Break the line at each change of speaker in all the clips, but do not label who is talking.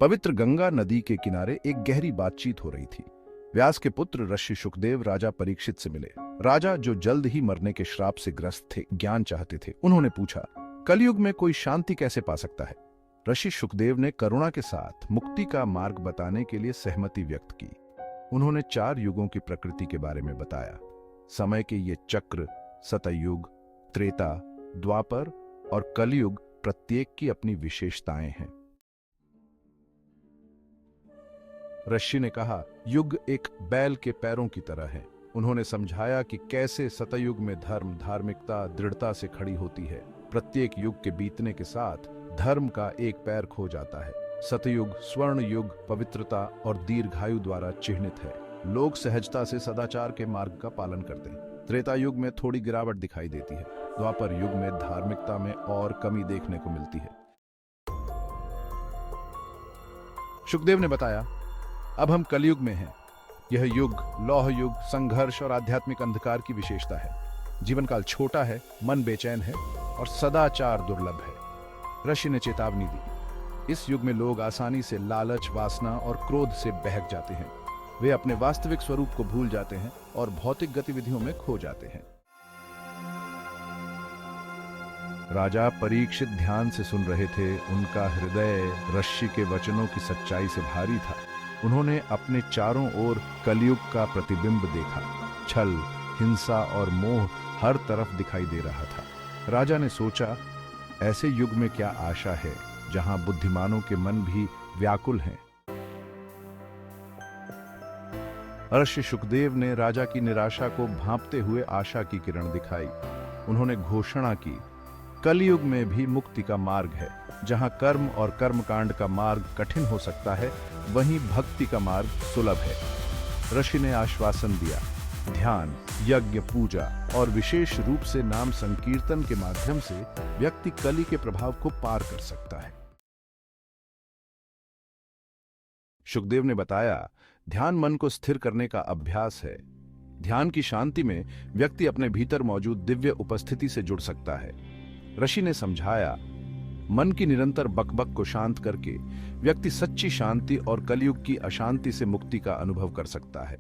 पवित्र गंगा नदी के किनारे एक गहरी बातचीत हो रही थी। व्यास के पुत्र ऋषि शुकदेव राजा परीक्षित से मिले। राजा, जो जल्द ही मरने के श्राप से ग्रस्त थे, ज्ञान चाहते थे। उन्होंने पूछा, कलयुग में कोई शांति कैसे पा सकता है? ऋषि शुकदेव ने करुणा के साथ मुक्ति का मार्ग बताने के लिए सहमति व्यक्त की। उन्होंने 4 युगों की प्रकृति के बारे में बताया। समय के ये चक्र, सतयुग, त्रेता, द्वापर और कलयुग, प्रत्येक की अपनी विशेषताएं हैं। ऋषि ने कहा, युग एक बैल के पैरों की तरह है। उन्होंने समझाया कि कैसे सतयुग में धर्म, धार्मिकता दृढ़ता से खड़ी होती है। प्रत्येक युग के बीतने के साथ धर्म का एक पैर खो जाता है। सतयुग स्वर्ण युग, पवित्रता और दीर्घायु द्वारा चिह्नित है। लोग सहजता से सदाचार के मार्ग का पालन करते हैं। त्रेता युग में थोड़ी गिरावट दिखाई देती है। द्वापर युग में धार्मिकता में और कमी देखने को मिलती है। शुकदेव ने बताया, अब हम कलयुग में हैं। यह युग लौह युग, संघर्ष और आध्यात्मिक अंधकार की विशेषता है। जीवन काल छोटा है, मन बेचैन है और सदाचार दुर्लभ है। ऋषि ने चेतावनी दी, इस युग में लोग आसानी से लालच, वासना और क्रोध से बहक जाते हैं। वे अपने वास्तविक स्वरूप को भूल जाते हैं और भौतिक गतिविधियों में खो जाते हैं। राजा परीक्षित ध्यान से सुन रहे थे। उनका हृदय ऋषि के वचनों की सच्चाई से भारी था। उन्होंने अपने चारों ओर कलयुग का प्रतिबिंब देखा। छल, हिंसा और मोह हर तरफ दिखाई दे रहा था। राजा ने सोचा, ऐसे युग में क्या आशा है जहां बुद्धिमानों के मन भी व्याकुल हैं। ऋषि शुकदेव ने राजा की निराशा को भांपते हुए आशा की किरण दिखाई। उन्होंने घोषणा की, कलयुग में भी मुक्ति का मार्ग है। जहां कर्म और कर्मकांड का मार्ग कठिन हो सकता है, वहीं भक्ति का मार्ग सुलभ है। ऋषि ने आश्वासन दिया, ध्यान, यज्ञ, पूजा और विशेष रूप से नाम संकीर्तन के माध्यम से व्यक्ति कली के प्रभाव को पार कर सकता है। शुकदेव ने बताया, ध्यान मन को स्थिर करने का अभ्यास है। ध्यान की शांति में व्यक्ति अपने भीतर मौजूद दिव्य उपस्थिति से जुड़ सकता है। ऋषि ने समझाया, मन की निरंतर बकबक को शांत करके व्यक्ति सच्ची शांति और कलयुग की अशांति से मुक्ति का अनुभव कर सकता है।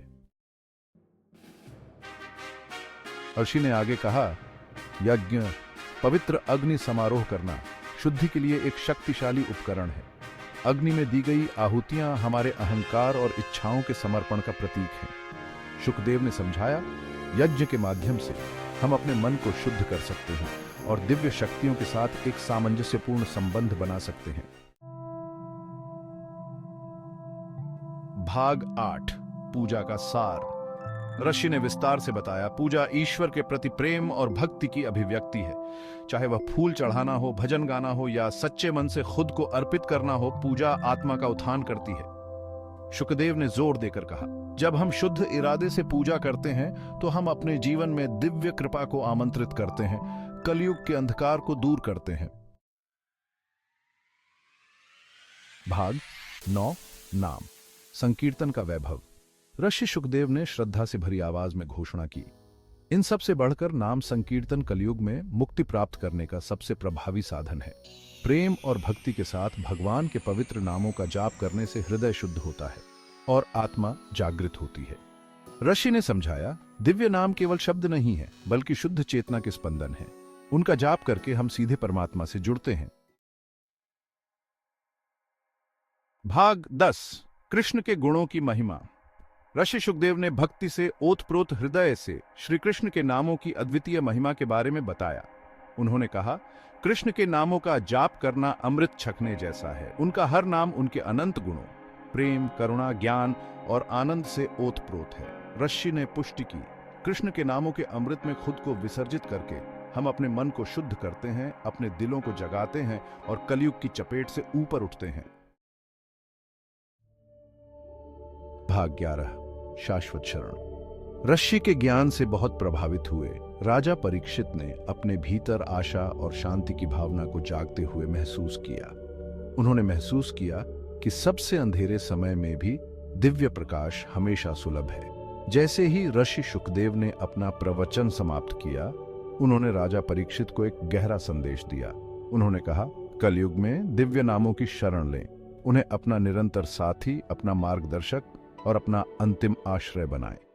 ऋषि ने आगे कहा, यज्ञ, पवित्र अग्नि समारोह करना शुद्धि के लिए एक शक्तिशाली उपकरण है। अग्नि में दी गई आहुतियां हमारे अहंकार और इच्छाओं के समर्पण का प्रतीक हैं। शुकदेव ने समझाया, यज्ञ के माध्यम से हम अपने मन को शुद्ध कर सकते हैं और दिव्य शक्तियों के साथ एक सामंजस्यपूर्ण संबंध बना सकते हैं। भाग 8, पूजा का सार। ऋषि ने विस्तार से बताया, पूजा ईश्वर के प्रति प्रेम और भक्ति की अभिव्यक्ति है। चाहे वह फूल चढ़ाना हो, भजन गाना हो या सच्चे मन से खुद को अर्पित करना हो, पूजा आत्मा का उत्थान करती है। शुकदेव ने जोर देकर कहा, जब हम शुद्ध इरादे से पूजा करते हैं तो हम अपने जीवन में दिव्य कृपा को आमंत्रित करते हैं, कलयुग के अंधकार को दूर करते हैं। भाग 9, नाम संकीर्तन का वैभव। ऋषि शुकदेव ने श्रद्धा से भरी आवाज में घोषणा की, इन सब से बढ़कर नाम संकीर्तन कलयुग में मुक्ति प्राप्त करने का सबसे प्रभावी साधन है। प्रेम और भक्ति के साथ भगवान के पवित्र नामों का जाप करने से हृदय शुद्ध होता है और आत्मा जागृत होती है। ऋषि ने समझाया, दिव्य नाम केवल शब्द नहीं है, बल्कि शुद्ध चेतना के स्पंदन है। उनका जाप करके हम सीधे परमात्मा से जुड़ते हैं। भाग 10, कृष्ण के गुणों की महिमा। ऋषि शुकदेव ने भक्ति से ओतप्रोत हृदय से श्री कृष्ण के नामों की अद्वितीय महिमा के बारे में बताया। उन्होंने कहा, कृष्ण के नामों का जाप करना अमृत छकने जैसा है। उनका हर नाम उनके अनंत गुणों, प्रेम, करुणा, ज्ञान और आनंद से ओतप्रोत है। ऋषि ने पुष्टि की, कृष्ण के नामों के अमृत में खुद को विसर्जित करके हम अपने मन को शुद्ध करते हैं, अपने दिलों को जगाते हैं और कलयुग की चपेट से ऊपर उठते हैं। भाग 11, शाश्वत शरण। ऋषि के ज्ञान से बहुत प्रभावित हुए राजा परीक्षित ने अपने भीतर आशा और शांति की भावना को जागते हुए महसूस किया। उन्होंने महसूस किया कि सबसे अंधेरे समय में भी दिव्य प्रकाश हमेशा सुलभ है। जैसे ही ऋषि शुकदेव ने अपना प्रवचन समाप्त किया, उन्होंने राजा परीक्षित को एक गहरा संदेश दिया। उन्होंने कहा, कलयुग में दिव्य नामों की शरण लें। उन्हें अपना निरंतर साथी, अपना मार्गदर्शक और अपना अंतिम आश्रय बनाएं।